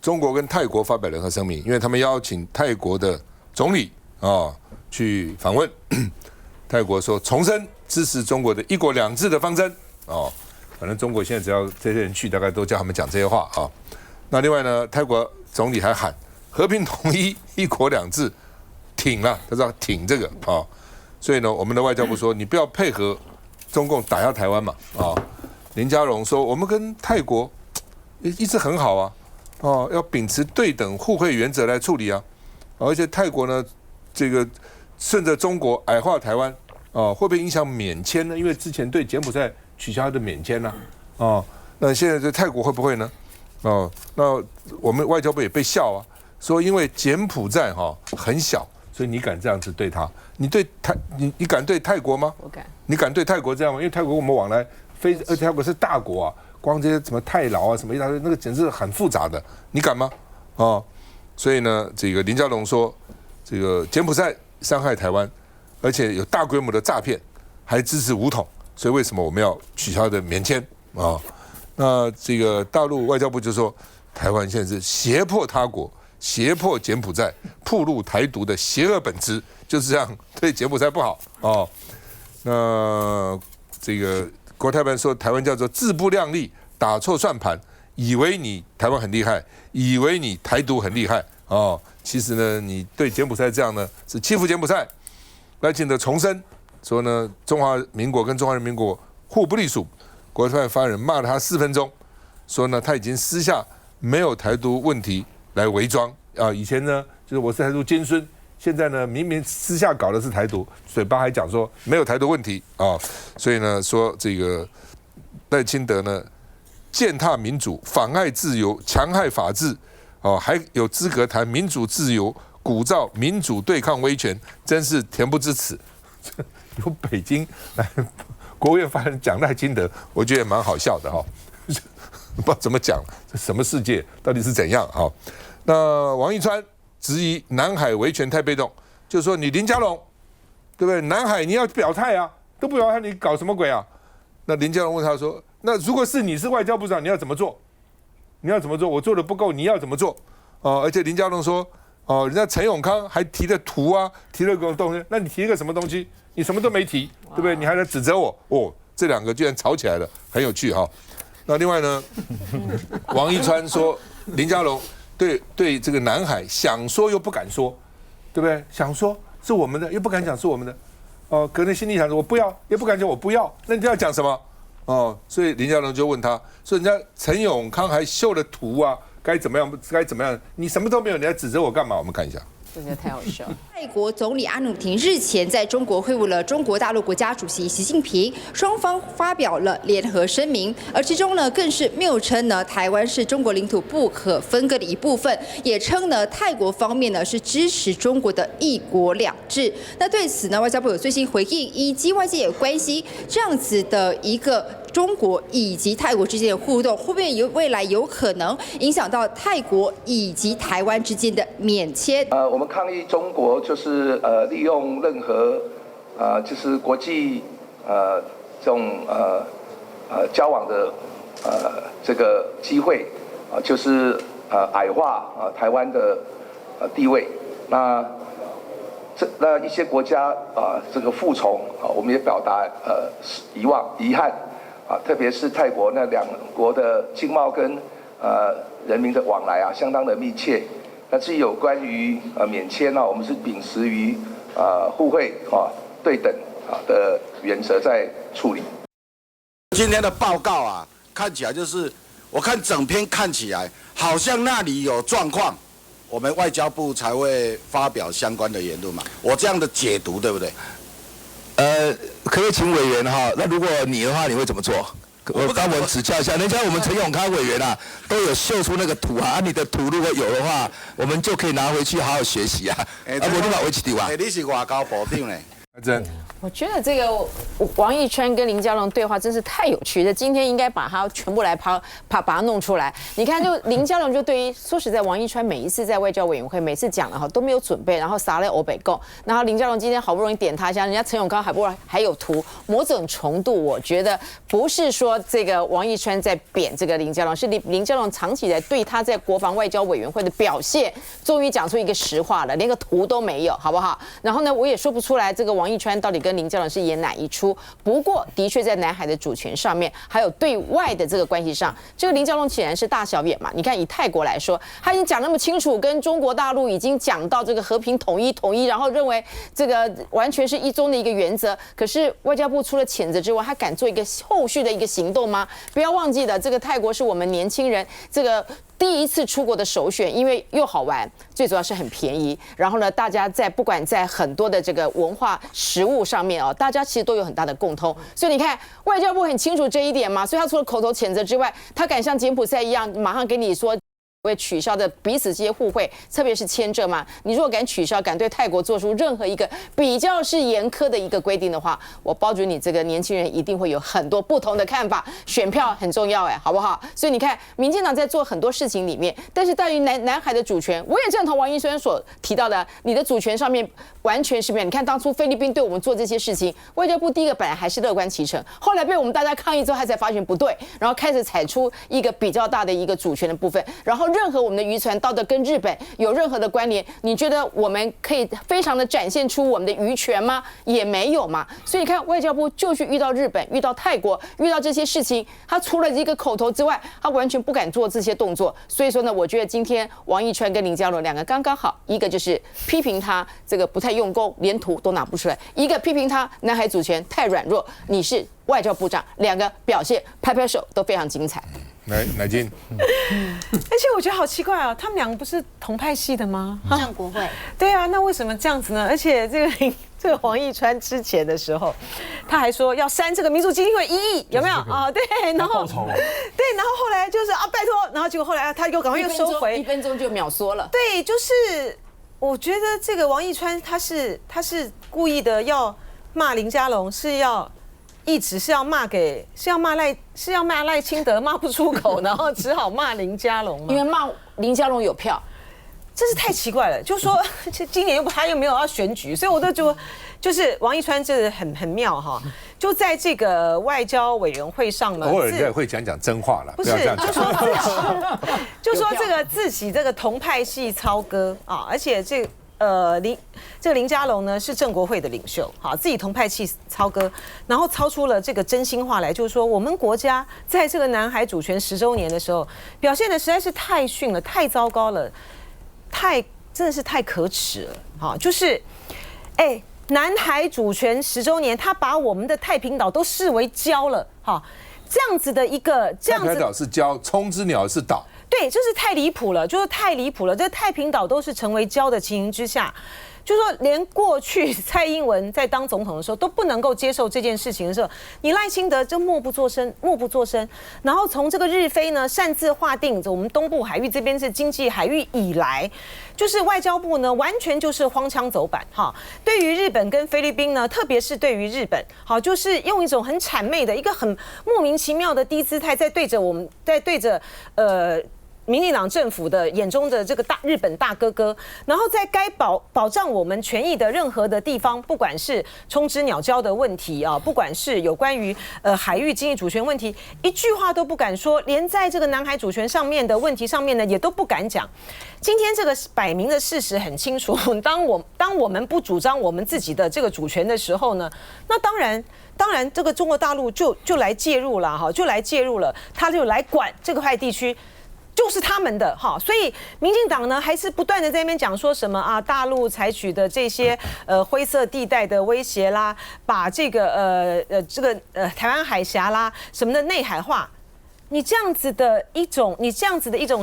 中国跟泰国发表联合声明，因为他们邀请泰国的总理去访问。泰国说重申支持中国的一国两制的方针反正中国现在只要这些人去，大概都叫他们讲这些话那另外呢，泰国总理还喊和平统一、一国两制，挺了，他说挺这个所以呢，我们的外交部说你不要配合中共打压台湾嘛林佳龙说我们跟泰国一直很好要秉持对等互惠原则来处理而且泰国呢这个顺着中国矮化台湾会不会影响免签呢？因为之前对柬埔寨取消他的免签那现在对泰国会不会呢？那我们外交部也被笑说因为柬埔寨很小，所以你敢这样子对他？你敢对泰国吗？我敢。你敢对泰国这样吗？因为泰国我们往来而且泰国是大国光这些什么泰劳什么一大堆，那个简直很复杂的，你敢吗？所以呢，这个林佳龙说，这个柬埔寨伤害台湾，而且有大规模的诈骗，还支持武统，所以为什么我们要取消的免签那这个大陆外交部就说，台湾现在是胁迫他国、胁迫柬埔寨、暴露台独的邪恶本质，就是这样，对柬埔寨不好那这个国台办说，台湾叫做自不量力，打错算盘，以为你台湾很厉害，以为你台独很厉害其实呢，你对柬埔寨这样呢是欺负柬埔寨。赖清德重申说呢，中华民国跟中华人民国互不隶属。国台办发言人骂了他4分钟，说呢他已经私下没有台独问题来伪装以前呢就是我是台独尖孙，现在呢明明私下搞的是台独，嘴巴还讲说没有台独问题所以呢说这个赖清德呢践踏民主、妨碍自由、强害法治还有资格谈民主自由，鼓噪民主对抗威权，真是恬不知耻。由北京来国务院发言人讲赖清德，我觉得也蛮好笑的不知道怎么讲，这什么世界到底是怎样那王一川质疑南海维权太被动，就是说你林佳龙对不对？南海你要表态都不表态，你搞什么鬼那林佳龙问他说，那如果是你是外交部长，你要怎么做？你要怎么做？我做的不够，你要怎么做？而且林佳龙说，人家陈永康还提了图提了个东西，那你提了个什么东西？你什么都没提，对不对？你还在指责我这两个居然吵起来了，很有趣那另外呢，王一川说林佳龙对这个南海想说又不敢说，对不对？想说是我们的，又不敢讲是我们的，可能心里想说我不要，也不敢讲我不要，那你要讲什么？所以林佳龙就问他说，人家陈永康还秀了图该怎么样？你什么都没有，你还指责我干嘛？我们看一下。真的太好笑了。泰国总理阿努廷日前在中国会晤了中国大陆国家主席习近平，双方发表了联合声明，而其中呢更是谬称呢台湾是中国领土不可分割的一部分，也称呢泰国方面呢是支持中国的一国两制。那对此呢，外交部有最新回应，以及外界也关心这样子的一个中国以及泰国之间的互动，会不会未来有可能影响到泰国以及台湾之间的免签？我们抗议中国就是利用任何就是国际这种交往的这个机会就是矮化台湾的地位。那一些国家这个服从我们也表达遗憾特别是泰国那两国的经贸跟人民的往来相当的密切。那至于有关于免签我们是秉持于互惠对等的原则在处理。今天的报告看起来就是我看整篇看起来好像那里有状况，我们外交部才会发表相关的言论嘛。我这样的解读对不对？可不可以请委员那如果你的话，你会怎么做？我帮我指教一下，人家我们陈永康委员都有秀出那个图你的图如果有的话，我们就可以拿回去好好学习我立马回去丢你是外交部长呢？真我觉得这个王一川跟林佳龙对话真是太有趣了，今天应该把它全部来把它弄出来。你看，就林佳龙就对于说实在，王一川每一次在外交委员会每次讲了哈都没有准备，然后撒了欧北共，然后林佳龙今天好不容易点他一下，人家陈永康还有图，某种程度我觉得不是说这个王一川在贬这个林佳龙，是林佳龙长期以来对他在国防外交委员会的表现，终于讲出一个实话了，连个图都没有，好不好？然后呢，我也说不出来这个王一川到底跟林佳龙是演哪一出。不过，的确在南海的主权上面，还有对外的这个关系上，这个林佳龙显然是大小眼嘛。你看，以泰国来说，他已经讲那么清楚，跟中国大陆已经讲到这个和平统一，然后认为这个完全是一中的一个原则。可是外交部除了谴责之外，他敢做一个后续的一个行动吗？不要忘记了，这个泰国是我们年轻人这个第一次出国的首选，因为又好玩，最主要是很便宜。然后呢，大家不管在很多的这个文化食物上面大家其实都有很大的共通。所以你看，外交部很清楚这一点嘛，所以他除了口头谴责之外，他敢像柬埔寨一样，马上给你说会取消的彼此这些互惠，特别是签证嘛。你如果敢取消，敢对泰国做出任何一个比较是严苛的一个规定的话，我保准你这个年轻人一定会有很多不同的看法。选票很重要好不好？所以你看，民进党在做很多事情里面，但是在于南海的主权，我也赞同王一川所提到的，你的主权上面完全是没有。你看当初菲律宾对我们做这些事情，外交部第一个本来还是乐观其成，后来被我们大家抗议之后，他才发现不对，然后开始踩出一个比较大的一个主权的部分，然后任何我们的渔船到的跟日本有任何的关联，你觉得我们可以非常的展现出我们的渔权吗？也没有嘛。所以你看，外交部就是遇到日本、遇到泰国、遇到这些事情，他除了一个口头之外，他完全不敢做这些动作。所以说呢，我觉得今天王一川跟林佳龙两个刚刚好，一个就是批评他这个不太用功，连图都拿不出来；一个批评他南海主权太软弱，你是外交部长，两个表现拍拍手都非常精彩。乃金，而且我觉得好奇怪啊，他们两个不是同派系的吗？上国会，对啊，那为什么这样子呢？而且这个王一川之前的时候，他还说要删这个民主基金会1亿，有没有啊？对，然后对，然后后来就是拜托，然后结果后来他又赶快又收回，1分钟就秒缩了。对，就是我觉得这个王一川他是故意的要骂林佳龙，一直是要骂赖清德，骂不出口，然后只好骂林佳龙嘛。因为骂林佳龙有票，真是太奇怪了。就说今年他又没有要选举，所以我都觉得就是王一川这很妙哈。就在这个外交委员会上呢，偶尔也会讲讲话了，不是要这样讲。就说这个自己这个同派系操戈啊，而且这个林佳龙呢是正国会的领袖，好，自己同派系操戈，然后操出了这个真心话来，就是说我们国家在这个南海主权10周年的时候，表现的实在是太逊了，太糟糕了，真的是太可耻了，好，就是南海主权10周年，他把我们的太平岛都视为礁了，好，这样子的一个太平岛是礁，冲之鸟是岛。对，就是太离谱了，就是太离谱了。这太平岛都是成为礁的情形之下，就说连过去蔡英文在当总统的时候都不能够接受这件事情的时候，你赖清德就默不作声。然后从这个日菲呢擅自划定我们东部海域这边是经济海域以来，就是外交部呢完全就是荒腔走板哈。对于日本跟菲律宾呢，特别是对于日本，好，就是用一种很谄媚的一个很莫名其妙的低姿态，在对着民进党政府的眼中的这个日本大哥哥，然后在该保障我们权益的任何的地方，不管是冲之鸟礁的问题啊，不管是有关于海域经济主权问题，一句话都不敢说，连在这个南海主权上面的问题上面呢，也都不敢讲。今天这个摆明的事实很清楚，当我们不主张我们自己的这个主权的时候呢，那当然这个中国大陆就来介入了哈，他就来管这块地区。就是他们的哈，所以民进党呢还是不断的在那边讲说什么啊，大陆采取的这些灰色地带的威胁啦，把这个台湾海峡啦什么的内海化，你这样子的一种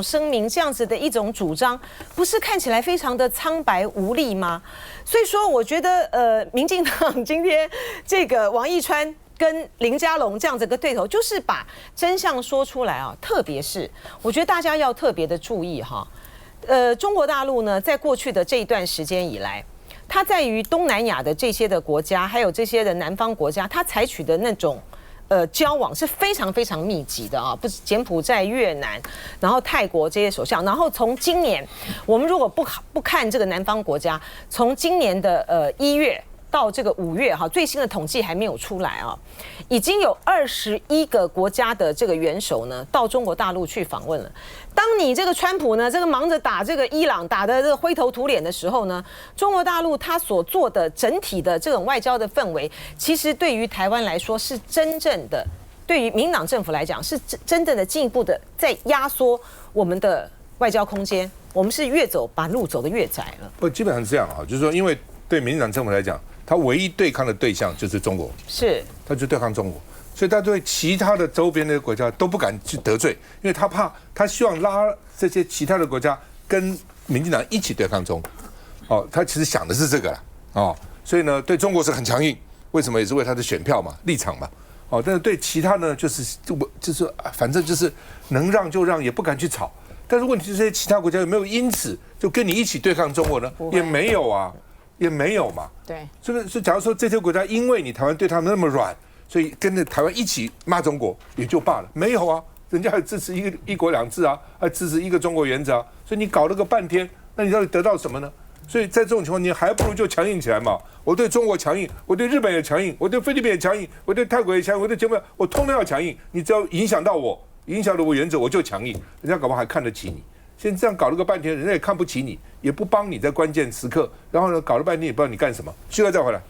声明，这样子的一种主张，不是看起来非常的苍白无力吗？所以说，我觉得民进党今天这个王一川跟林佳龙这样子一个对头，就是把真相说出来啊。特别是我觉得大家要特别的注意哈，中国大陆呢，在过去的这一段时间以来，它在于东南亚的这些的国家，还有这些的南方国家，它采取的那种交往是非常非常密集的啊，不是柬埔寨、越南，然后泰国这些首相，然后从今年，我们如果不看这个南方国家，从今年的1月到这个5月哈，最新的统计还没有出来啊，已经有21个国家的这个元首呢到中国大陆去访问了。当你这个川普呢，这个忙着打这个伊朗，打的这个灰头土脸的时候呢，中国大陆他所做的整体的这种外交的氛围，其实对于台湾来说是真正的，对于民进党政府来讲是真正的进一步的在压缩我们的外交空间，我们是把路走得越窄了。不，基本上是这样啊，就是说，因为对民进党政府来讲，他唯一对抗的对象就是中国，是，他就对抗中国。所以他对其他的周边的国家都不敢去得罪，因为他怕，他希望拉这些其他的国家跟民进党一起对抗中国。哦，他其实想的是这个啦。哦，所以呢，对中国是很强硬，为什么？也是为他的选票嘛、立场嘛。哦，但是对其他呢，就是反正就是能让就让，也不敢去吵。但是问题是，这些其他国家有没有因此就跟你一起对抗中国呢？也没有啊，也没有嘛。对，所以假如说这些国家因为你台湾对他们那么软，所以跟着台湾一起骂中国也就罢了，没有啊，人家还支持一国两制啊，还支持一个中国原则啊，所以你搞了个半天，那你到底得到什么呢？所以在这种情况，你还不如就强硬起来嘛。我对中国强硬，我对日本也强硬，我对菲律宾也强硬，我对泰国也强硬，我对柬埔寨我通通要强硬。你只要影响到我，影响了我原则，我就强硬。人家搞不好还看得起你。现在这样搞了个半天，人家也看不起你，也不帮你在关键时刻，然后呢，搞了半天也不知道你干什么。旭哥再回来。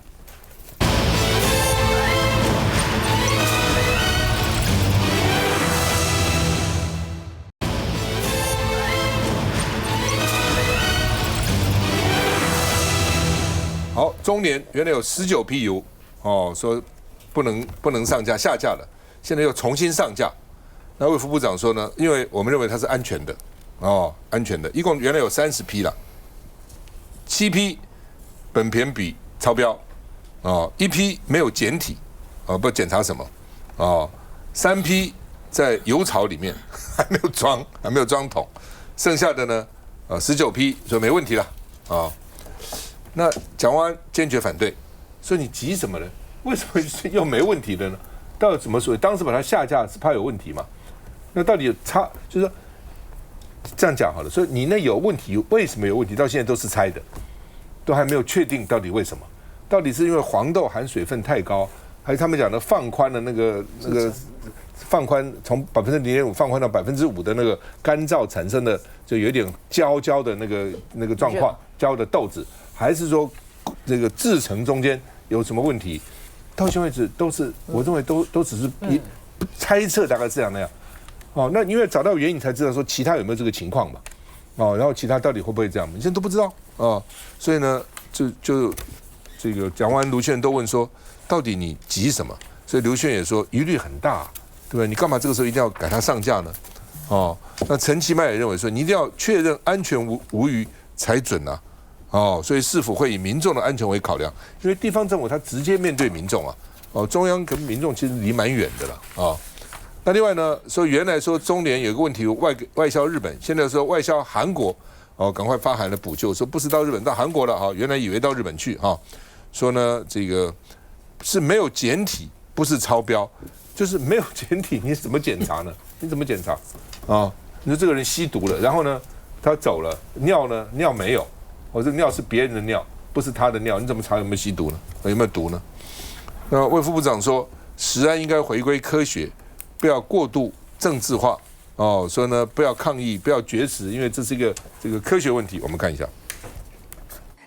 好，中联原来有19批油，哦，说不能上架，下架了，现在又重新上架。那卫福部长说呢，因为我们认为它是安全的，哦，安全的，一共原来有30批了，7批苯醛比超标，哦，1批没有检体，哦，不检查什么，哦，3批在油槽里面还没有装桶，剩下的呢，19批说没问题了，啊。那蒋万安坚决反对，说你急什么呢？为什么又没问题的呢？到底怎么说？当时把它下架是怕有问题嘛？那到底有差？就是说这样讲好了。所以你那有问题，为什么有问题？到现在都是猜的，都还没有确定到底为什么？到底是因为黄豆含水分太高，还是他们讲的放宽的那个放宽从0.5%放宽到5%的那个干燥产生的就有点焦的那个状况，焦的豆子。还是说这个制程中间有什么问题？到现在为止都是，我认为都只是猜测，大概是这样那样。哦，那因为找到原因才知道说其他有没有这个情况嘛。哦，然后其他到底会不会这样，你现在都不知道哦。所以呢，就这个蒋万安、卢秀燕都问说，到底你急什么？所以刘秀燕也说疑虑很大，对不对？你干嘛这个时候一定要改它上架呢？哦，那陈其迈也认为说，你一定要确认安全无虞才准啊。哦，所以是否会以民众的安全为考量？因为地方政府它直接面对民众啊，哦，中央跟民众其实离蛮远的了啊。哦，那另外呢，说原来说中联有个问题外销日本，现在说外销韩国，哦，赶快发函来补救，说不是到日本到韩国了啊，原来以为到日本去啊，说呢这个是没有检体，不是超标，就是没有检体，你怎么检查呢？你怎么检查啊？你说这个人吸毒了，然后呢他走了，尿呢尿没有。我这尿是别人的尿，不是他的尿，你怎么查有没有吸毒呢？有没有毒呢？那卫副部长说，食安应该回归科学，不要过度政治化。哦，说呢不要抗议，不要绝食，因为这是一个科学问题。我们看一下。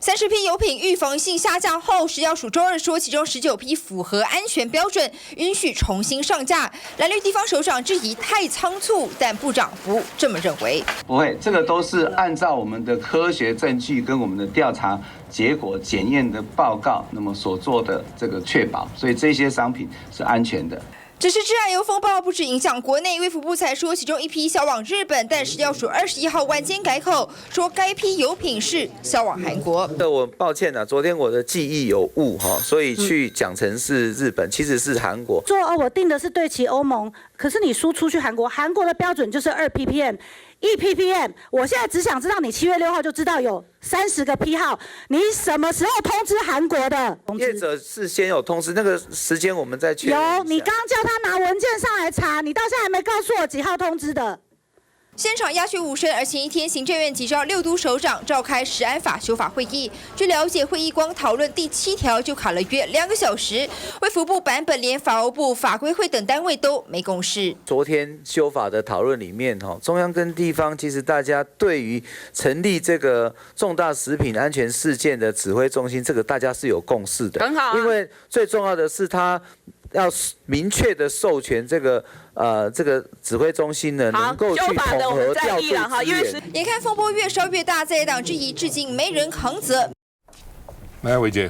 30批油品预防性下架后，食药署周二说，其中19批符合安全标准，允许重新上架。蓝绿地方首长质疑太仓促，但部长不这么认为。不会，这个都是按照我们的科学证据跟我们的调查结果检验的报告，那么所做的这个确保，所以这些商品是安全的。只是致癌油风暴不止影响国内，卫福部才说其中1批销往日本，但食药署21号晚间改口，说该批油品是销往韩国。我抱歉啊，昨天我的记忆有误哈，所以去讲成是日本，其实是韩国。我订的是对齐欧盟，可是你输出去韩国，韩国的标准就是2 ppm。1ppm， 我现在只想知道你7月6号就知道有30个批号，你什么时候通知韩国的？业者是先有通知，那个时间我们再确认。有，你刚刚叫他拿文件上来查，你到现在还没告诉我几号通知的。现场鸦雀无声，而前一天行政院急召6都首长召开食安法修法会议。据了解，会议光讨论第7条就卡了约2个小时。卫福部版本连法务部、法规会等单位都没共识。昨天修法的讨论里面，中央跟地方其实大家对于成立这个重大食品安全事件的指挥中心，这个大家是有共识的。很好啊，因为最重要的是它要明确的授权这个指挥中心呢，能够去统合调度资源。眼看风波越烧越大，在野党质疑至今没人扛责。来，伟杰，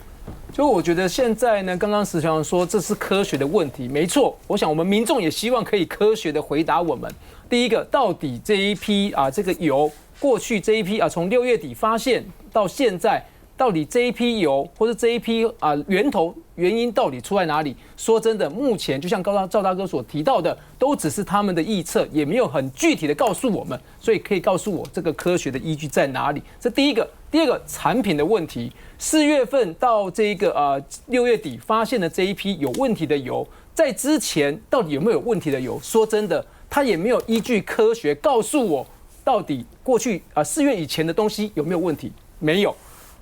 就我觉得现在呢，刚刚石强说这是科学的问题，没错。我想我们民众也希望可以科学的回答我们。第一个，到底这一批这个油，过去这一批从6月底发现到现在，到底这一批油或者这一批源头原因到底出在哪里？说真的，目前就像赵大哥所提到的，都只是他们的臆测，也没有很具体的告诉我们，所以可以告诉我这个科学的依据在哪里？这第一个。第二个，产品的问题，4月份到这个6月底发现的这一批有问题的油，在之前到底有没有问题的油？说真的，他也没有依据科学告诉我，到底过去4月以前的东西有没有问题？没有。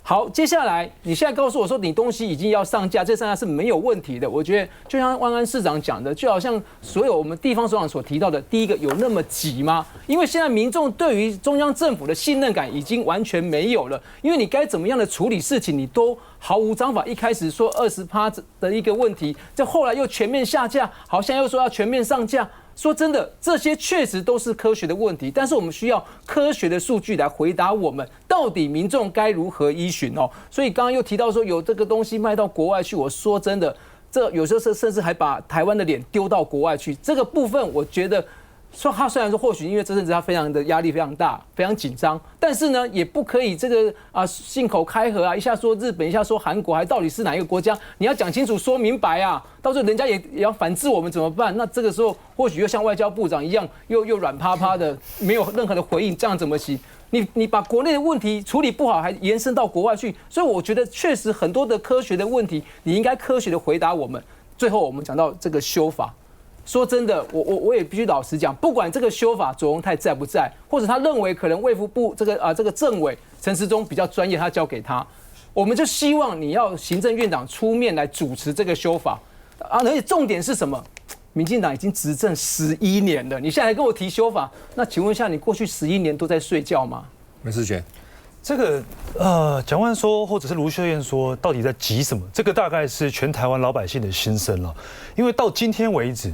好，接下来你现在告诉我说你东西已经要上架，这上架是没有问题的。我觉得就像万安市长讲的，就好像所有我们地方首长所提到的，第一个有那么急吗？因为现在民众对于中央政府的信任感已经完全没有了，因为你该怎么样的处理事情，你都毫无章法。一开始说20%的一个问题，这后来又全面下架，好像又说要全面上架。说真的，这些确实都是科学的问题，但是我们需要科学的数据来回答我们，到底民众该如何依循哦。所以刚刚又提到说有这个东西卖到国外去，我说真的，这有时候甚至还把台湾的脸丢到国外去。这个部分我觉得。说他虽然说或许因为这阵子他非常的压力非常大，非常紧张，但是呢也不可以这个信口开河一下说日本，一下说韩国，还到底是哪一个国家？你要讲清楚说明白啊，到时候人家也要反制我们怎么办？那这个时候或许又像外交部长一样，又软趴趴的，没有任何的回应，这样怎么行？你把国内的问题处理不好，还延伸到国外去，所以我觉得确实很多的科学的问题，你应该科学的回答我们。最后我们讲到这个修法。说真的，我也必须老实讲，不管这个修法左荣泰在不在，或者他认为可能卫福部这个政委陈时中比较专业，他交给他，我们就希望你要行政院长出面来主持这个修法而且重点是什么？民进党已经执政11年了，你现在还跟我提修法，那请问一下，你过去11年都在睡觉吗？梅思全。这个蒋万说，或者是卢秀燕说，到底在急什么？这个大概是全台湾老百姓的心声了，因为到今天为止。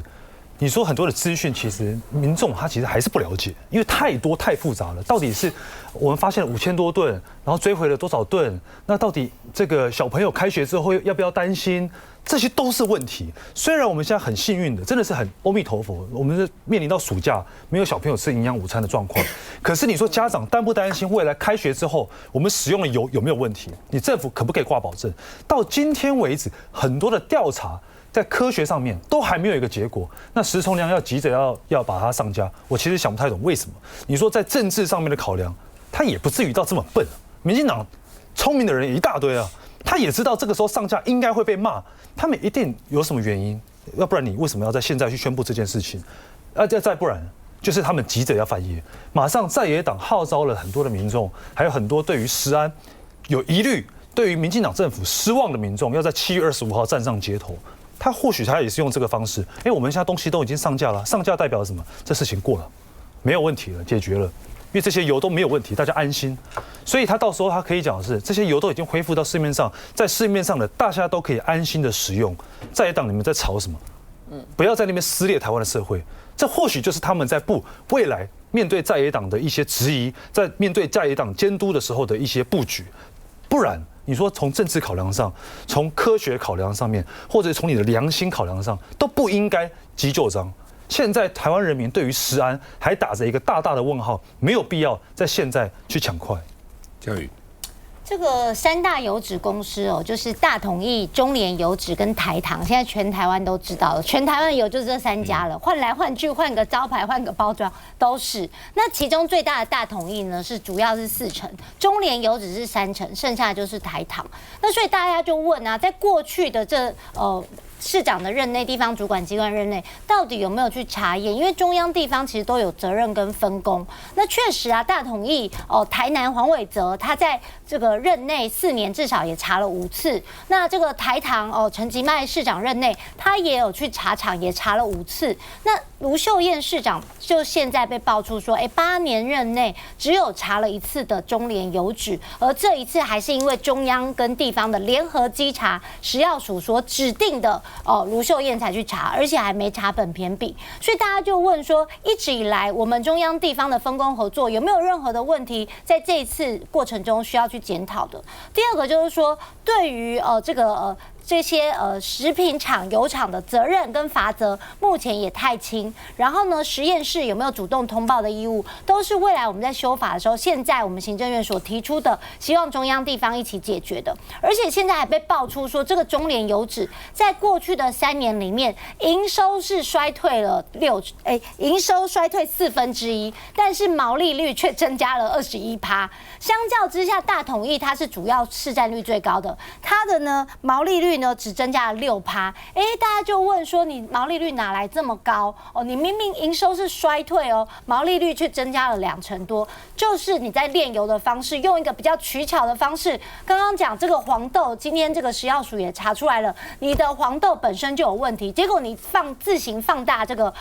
你说很多的资讯，其实民众他其实还是不了解，因为太多太复杂了。到底是我们发现了5000多吨，然后追回了多少吨？那到底这个小朋友开学之后要不要担心？这些都是问题。虽然我们现在很幸运的，真的是很阿弥陀佛，我们是面临到暑假没有小朋友吃营养午餐的状况。可是你说家长担不担心未来开学之后我们使用的油有没有问题？你政府可不可以挂保证？到今天为止，很多的调查。在科学上面都还没有一个结果，那石崇良要急着要把它上架，我其实想不太懂为什么。你说在政治上面的考量，他也不至于到这么笨啊。民进党聪明的人也一大堆啊，他也知道这个时候上架应该会被骂，他们一定有什么原因，要不然你为什么要在现在去宣布这件事情？再不然就是他们急着要反野，马上在野党号召了很多的民众，还有很多对于食安有疑虑、对于民进党政府失望的民众，要在7月25号站上街头。他或许他也是用这个方式，我们现在东西都已经上架了，上架代表什么？这事情过了，没有问题了，解决了，因为这些油都没有问题，大家安心。所以他到时候他可以讲的是，这些油都已经恢复到市面上，在市面上的大家都可以安心的使用。在野党你们在吵什么？不要在那边撕裂台湾的社会，这或许就是他们在未来面对在野党的一些质疑，在面对在野党监督的时候的一些布局，不然。你说从政治考量上，从科学考量上面，或者从你的良心考量上，都不应该急就章。现在台湾人民对于食安还打着一个大大的问号，没有必要在现在去抢快。教育，这个3大油脂公司哦，就是大统益、中联油脂跟台糖，现在全台湾都知道了，全台湾有就这3家了，换来换去，换个招牌，换个包装都是。那其中最大的大统益呢，是主要是40%，中联油脂是3%，剩下就是台糖。那所以大家就问啊，在过去的市长的任内，地方主管机关任内，到底有没有去查验？因为中央地方其实都有责任跟分工。那确实啊，大统益台南黄伟哲他在这个任内4年至少也查了5次。那这个台糖陈吉迈市长任内，他也有去查厂，也查了5次。那卢秀燕市长就现在被爆出说，8年任内只有查了1次的中联油脂，而这一次还是因为中央跟地方的联合稽查食药署所指定的。卢秀燕才去查，而且还没查本篇比，所以大家就问说，一直以来我们中央地方的分工合作有没有任何的问题，在这一次过程中需要去检讨的？第二个就是说，对于这些食品厂、油厂的责任跟罚则，目前也太轻。然后呢，实验室有没有主动通报的义务，都是未来我们在修法的时候，现在我们行政院所提出的，希望中央地方一起解决的。而且现在还被爆出说，这个中联油脂在过去的3年里面，营收是衰退了营收衰退1/4，但是毛利率却增加了21%。相较之下，大统益它是主要市占率最高的，它的呢毛利率呢只增加了6%。大家就问说，你毛利率哪来这么高？你明明营收是衰退毛利率却增加了2%多，就是你在炼油的方式，用一个比较取巧的方式。刚刚讲这个黄豆，今天这个食药署也查出来了，你的黄豆本身就有问题，结果你自行放大这个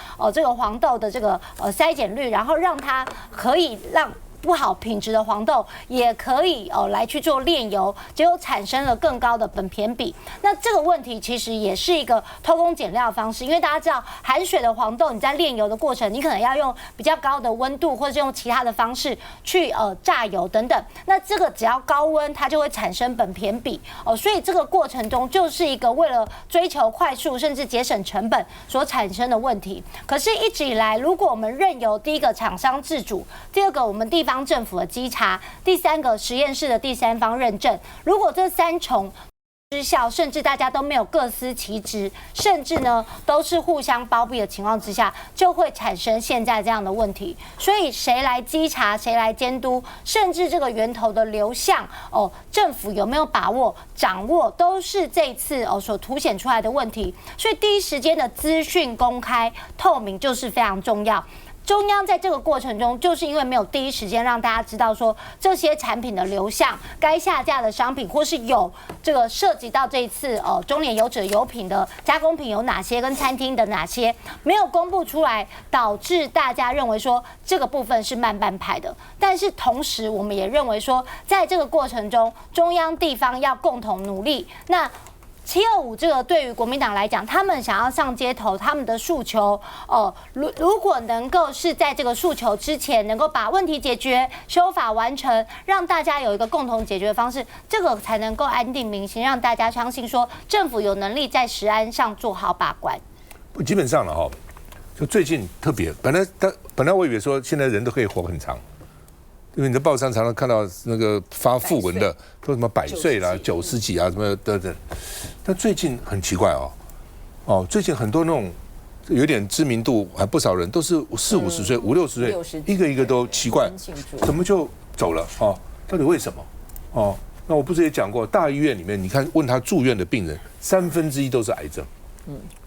黄豆的这个筛检率，然后让它可以让不好品质的黄豆也可以来去做炼油，结果产生了更高的本偏比。那这个问题其实也是一个偷工减料的方式，因为大家知道含水的黄豆，你在炼油的过程，你可能要用比较高的温度，或是用其他的方式去榨油等等。那这个只要高温，它就会产生本偏比所以这个过程中就是一个为了追求快速甚至节省成本所产生的问题。可是一直以来，如果我们任由第一个厂商自主，第二个我们地方政府的稽查，第3个实验室的第三方认证，如果这3重失效，甚至大家都没有各司其职，甚至呢都是互相包庇的情况之下，就会产生现在这样的问题。所以谁来稽查，谁来监督，甚至这个源头的流向政府有没有把握掌握，都是这次所凸显出来的问题。所以第一时间的资讯公开透明就是非常重要。中央在这个过程中，就是因为没有第一时间让大家知道说这些产品的流向、该下架的商品，或是有这个涉及到这一次中联油脂油品的加工品有哪些，跟餐厅的哪些没有公布出来，导致大家认为说这个部分是慢半拍的。但是同时，我们也认为说，在这个过程中，中央地方要共同努力。那725这个对于国民党来讲，他们想要上街头，他们的诉求如果能够是在这个诉求之前能够把问题解决、修法完成，让大家有一个共同解决的方式，这个才能够安定民心，让大家相信说政府有能力在食安上做好把关。基本上了就最近特别，本来我以为说现在人都可以活很长。因为你的报上常常看到那个发讣文的，说什么100岁啦、90几啊什么的，但最近很奇怪最近很多那种有点知名度还不少人都是40、50岁、50、60岁，一个一个都奇怪，怎么就走了到底为什么那我不是也讲过，大医院里面你看问他住院的病人1/3都是癌症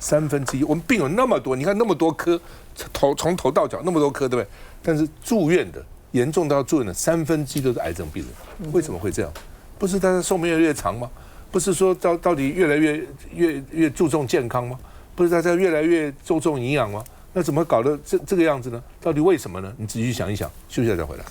，1/3，我们病有那么多，你看那么多科，从头到脚那么多科，对不对？但是住院的。严重到住院的1/3都是癌症病人，为什么会这样？不是大家寿命越来越长吗？不是说到底越来越注重健康吗？不是大家越来越注重营养吗？那怎么搞得这个样子呢？到底为什么呢？你仔细想一想，休息一下再回来。